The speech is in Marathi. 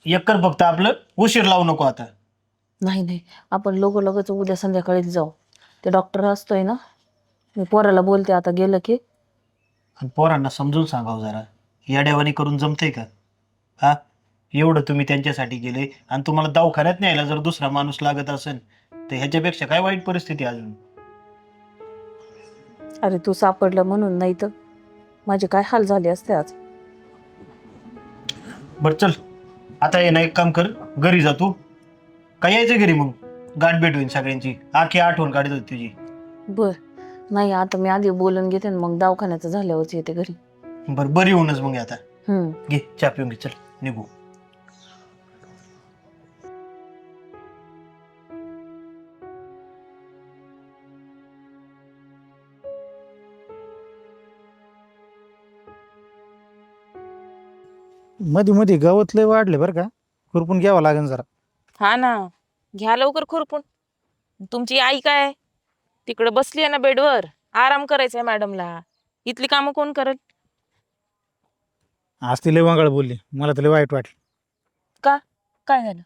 एक कर फक्त आपलं, उशीर लावू नको आता. नाही नाही, आपण लगेच उद्या संध्याकाळीच जाऊ. ते डॉक्टर असतोय ना, मी पोराला बोलते आता गेलं की. आणि पोरांना समजून सांगावं जरा, याड्यावानी करून जमतंय का? हा, एवढं तुम्ही त्यांच्यासाठी गेले आणि तुम्हाला दवाखान्यात न्यायला जर दुसरा माणूस लागत असेल तर ह्याच्यापेक्षा काय वाईट परिस्थिती अजून. अरे तू सापडलं म्हणून, नाही तर माझे काय हाल झाले असते आज. बरं चल, आता ये ना, एक काम कर, घरी जा तू. काय यायचं घरी मग, गाठ भेट होईल सगळ्यांची, आखी आठवण काढत होती तुझी. बर, नाही आता मी आधी बोलून घेते आणि मग दवाखान्याचं झाल्यावरच येते घरी. बरं, बरी होऊनच मग आता. हम्म. घे चहा पिऊन घे, चल निघू. मध्ये मध्ये गवत लय वाढले बरं का, खुरपून घ्यावं लागेल जरा. हा ना, घ्या लवकर खुरपून. तुमची आई काय तिकडे बसली आहे ना बेडवर, आराम करायचंय मॅडमला. इथली कामं कोण करेल? आज ती लय वांगळ बोलली, मला तर लय वाईट वाटलं. का? काय झालं?